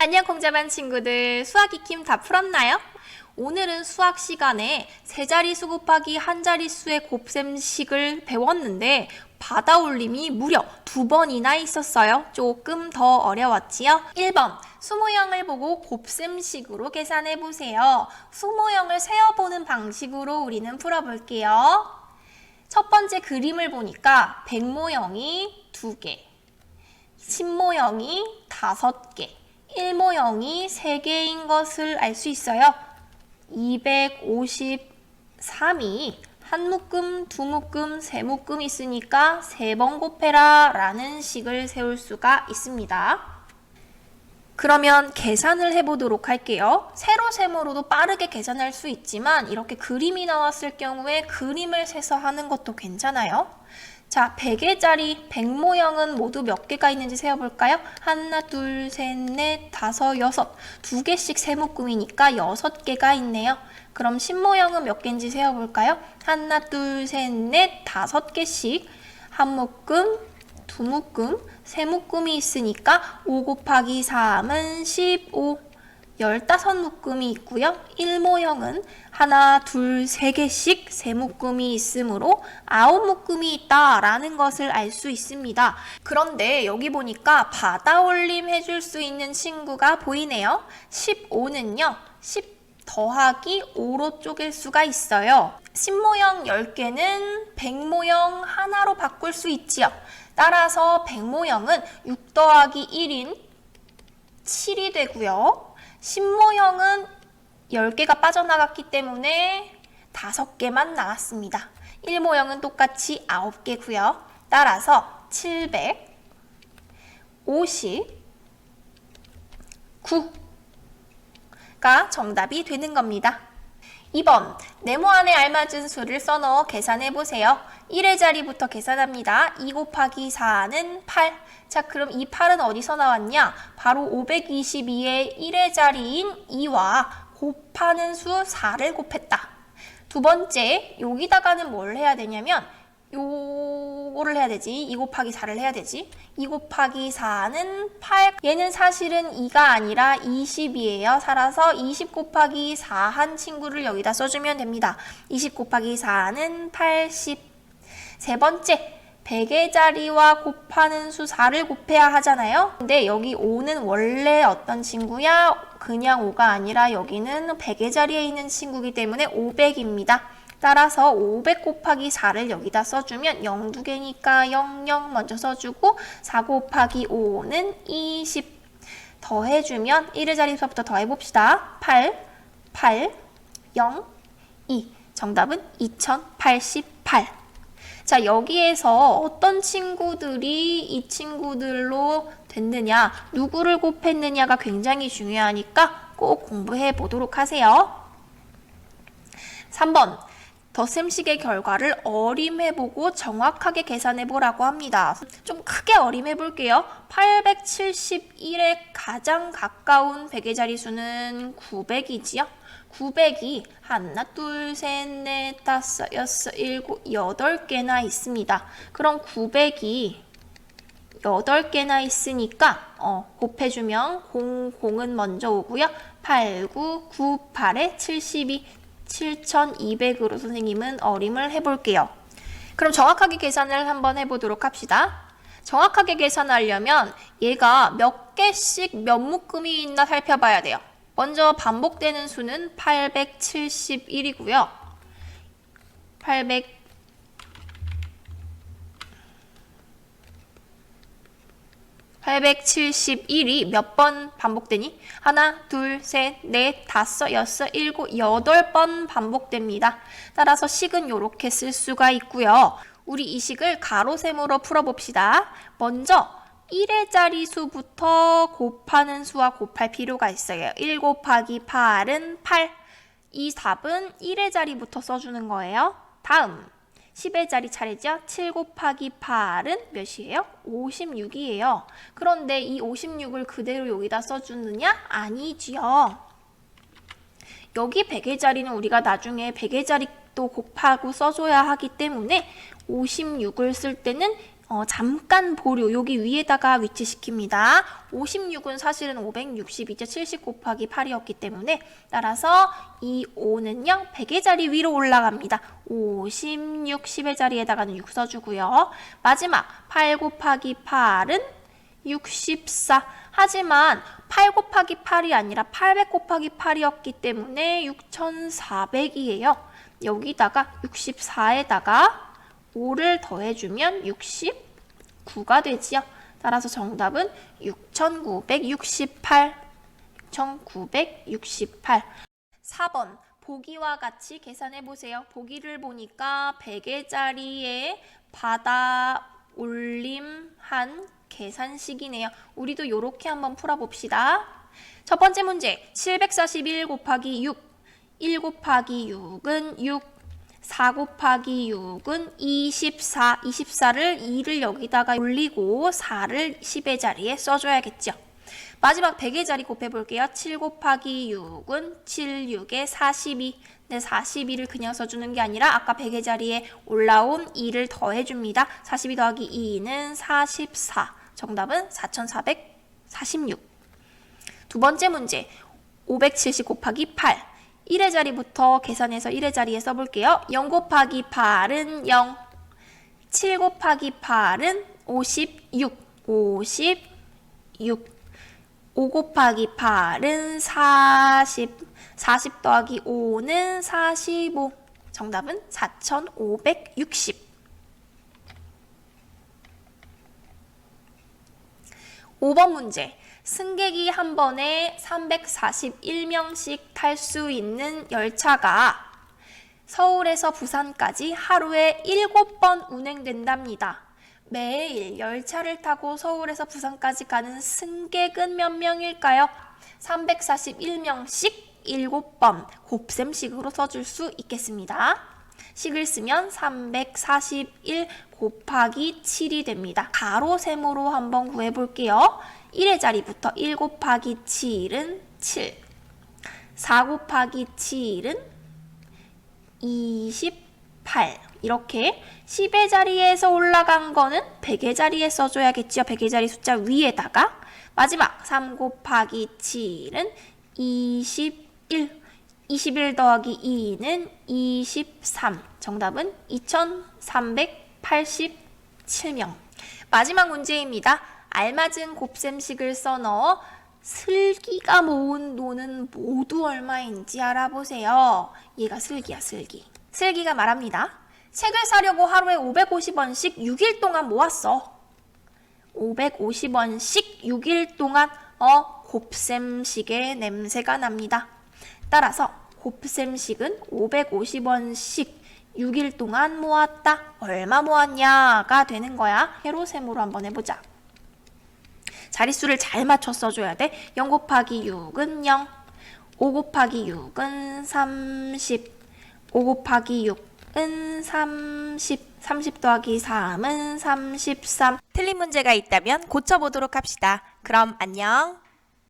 안녕 공자반 친구들, 수학 익힘 다 풀었나요? 오늘은 수학 시간에 세자리수 곱하기 한자리수의 곱셈식을 배웠는데 받아올림이 무려 2번이나 있었어요. 조금 더 어려웠지요? 1번, 수모형을 보고 곱셈식으로 계산해보세요. 수모형을 세어보는 방식으로 우리는 풀어볼게요. 첫 번째 그림을 보니까 백모형이 2개, 십모형이 5개, 1모형이 3개인 것을 알 수 있어요. 253이 한 묶음, 두 묶음, 세 묶음 있으니까 3번 곱해라 라는 식을 세울 수가 있습니다. 그러면 계산을 해보도록 할게요. 세로 세모로도 빠르게 계산할 수 있지만 이렇게 그림이 나왔을 경우에 그림을 세서 하는 것도 괜찮아요. 자, 100개짜리 백모형은 모두 몇 개가 있는지 세어볼까요? 하나, 둘, 셋, 넷, 다섯, 여섯. 2개씩 세묶음이니까 6개가 있네요. 그럼 십모형은 몇 개인지 세어볼까요? 하나, 둘, 셋, 넷, 5개씩. 한 묶음, 두 묶음, 세 묶음이 있으니까 5 곱하기 3은 15. 15묶음이 있고요. 1모형은 하나, 둘, 3개씩 세 묶음이 있으므로 9묶음이 있다라는 것을 알 수 있습니다. 그런데 여기 보니까 받아올림 해줄 수 있는 친구가 보이네요. 15는요. 10 더하기 5로 쪼갤 수가 있어요. 십모형 10개는 백모형 하나로 바꿀 수 있지요. 따라서 백모형은 6 더하기 1인 7이 되고요. 십모형은 10개가 빠져나갔기 때문에 5개만 나왔습니다. 1모형은 똑같이 9개고요. 따라서 759가 정답이 되는 겁니다. 2번, 네모 안에 알맞은 수를 써넣어 계산해보세요. 1의 자리부터 계산합니다. 2 곱하기 4는 8. 자, 그럼 이 8은 어디서 나왔냐? 바로 522의 1의 자리인 2와 곱하는 수 4를 곱했다. 두 번째, 여기다가는 뭘 해야 되냐면 요거를 해야 되지. 2 곱하기 4를 해야 되지. 2 곱하기 4는 8. 얘는 사실은 2가 아니라 20이에요. 살아서 20 곱하기 4 한 친구를 여기다 써주면 됩니다. 20 곱하기 4는 80. 세 번째, 100의 자리와 곱하는 수 4를 곱해야 하잖아요. 근데 여기 5는 원래 어떤 친구야? 그냥 5가 아니라 여기는 100의 자리에 있는 친구이기 때문에 500입니다. 따라서 500 곱하기 4를 여기다 써주면 0 2개니까 0, 0 먼저 써주고 4 곱하기 5는 20 더해주면 1의 자리부터 더해봅시다. 8, 8, 0, 2 정답은 2088. 자, 여기에서 어떤 친구들이 이 친구들로 됐느냐, 누구를 곱했느냐가 굉장히 중요하니까 꼭 공부해 보도록 하세요. 3번, 덧셈식의 결과를 어림해보고 정확하게 계산해보라고 합니다. 좀 크게 어림해볼게요. 871에 가장 가까운 100의 자리수는 900이지요. 900이 하나, 둘, 셋, 넷, 다섯, 여섯, 일곱, 8개나 있습니다. 그럼 900이 8개나 있으니까 곱해주면 0은 먼저 오고요. 8, 9, 9, 8에 72, 7200으로 선생님은 어림을 해볼게요. 그럼 정확하게 계산을 한번 해보도록 합시다. 정확하게 계산하려면 얘가 몇 개씩 몇 묶음이 있나 살펴봐야 돼요. 먼저 반복되는 수는 871이고요. 871이 몇 번 반복되니? 하나, 둘, 셋, 넷, 다섯, 여섯, 일곱, 8번 반복됩니다. 따라서 식은 이렇게 쓸 수가 있고요. 우리 이 식을 가로 세모로 풀어봅시다. 먼저 1의 자리수부터 곱하는 수와 곱할 필요가 있어요. 1 곱하기 8은 8. 이 답은 1의 자리부터 써주는 거예요. 다음 10의 자리 차례죠. 7 곱하기 8은 몇이에요? 56이에요. 그런데 이 56을 그대로 여기다 써주느냐? 아니지요. 여기 100의 자리는 우리가 나중에 100의 자리 또 곱하고 써줘야 하기 때문에 56을 쓸 때는 잠깐 보류 여기 위에다가 위치시킵니다. 56은 사실은 560이죠. 70 곱하기 8이었기 때문에 따라서 이 5는요 100의 자리 위로 올라갑니다. 56, 10의 자리에다가는 6 써주고요. 마지막 8 곱하기 8은 64. 하지만 8 곱하기 8이 아니라 800 곱하기 8이었기 때문에 6400이에요. 여기다가 64에다가 5를 더해주면 69가 되지요. 따라서 정답은 6968. 6968. 4번 보기와 같이 계산해보세요. 보기를 보니까 100의 자리에 받아 올림한 계산식이네요. 우리도 이렇게 한번 풀어봅시다. 첫 번째 문제 741 곱하기 6. 1 곱하기 6은 6. 4 곱하기 6은 24. 24를 2를 여기다가 올리고 4를 10의 자리에 써줘야겠죠. 마지막 100의 자리 곱해볼게요. 7 곱하기 6은 7, 6에 42. 근데 42를 그냥 써주는 게 아니라 아까 100의 자리에 올라온 2를 더해줍니다. 42 더하기 2는 44. 정답은 4446. 두 번째 문제 570 곱하기 8. 1의 자리부터 계산해서 1의 자리에 써볼게요. 0 곱하기 8은 0. 7 곱하기 8은 56. 56. 5 곱하기 8은 40. 40 더하기 5는 45. 정답은 4560. 5번 문제. 승객이 한 번에 341명씩 탈 수 있는 열차가 서울에서 부산까지 하루에 7번 운행된답니다. 매일 열차를 타고 서울에서 부산까지 가는 승객은 몇 명일까요? 341명씩 7번 곱셈식으로 써줄 수 있겠습니다. 식을 쓰면 341 곱하기 7이 됩니다. 가로 세모로 한번 구해볼게요. 1의 자리부터 1 곱하기 7은 7. 4 곱하기 7은 28. 이렇게 10의 자리에서 올라간 거는 100의 자리에 써줘야겠죠. 100의 자리 숫자 위에다가 마지막 3 곱하기 7은 21. 21 더하기 2는 23. 정답은 2387명. 마지막 문제입니다. 알맞은 곱셈식을 써넣어 슬기가 모은 돈은 모두 얼마인지 알아보세요. 얘가 슬기야, 슬기. 슬기가 말합니다. 책을 사려고 하루에 550원씩 6일 동안 모았어. 550원씩 6일 동안 곱셈식의 냄새가 납니다. 따라서 곱셈식은 550원씩 6일 동안 모았다. 얼마 모았냐가 되는 거야. 세로 세모로 한번 해보자. 자릿수를 잘 맞춰 써줘야 돼. 0 곱하기 6은 0. 5 곱하기 6은 30. 5 곱하기 6은 30. 30 더하기 3은 33. 틀린 문제가 있다면 고쳐보도록 합시다. 그럼 안녕.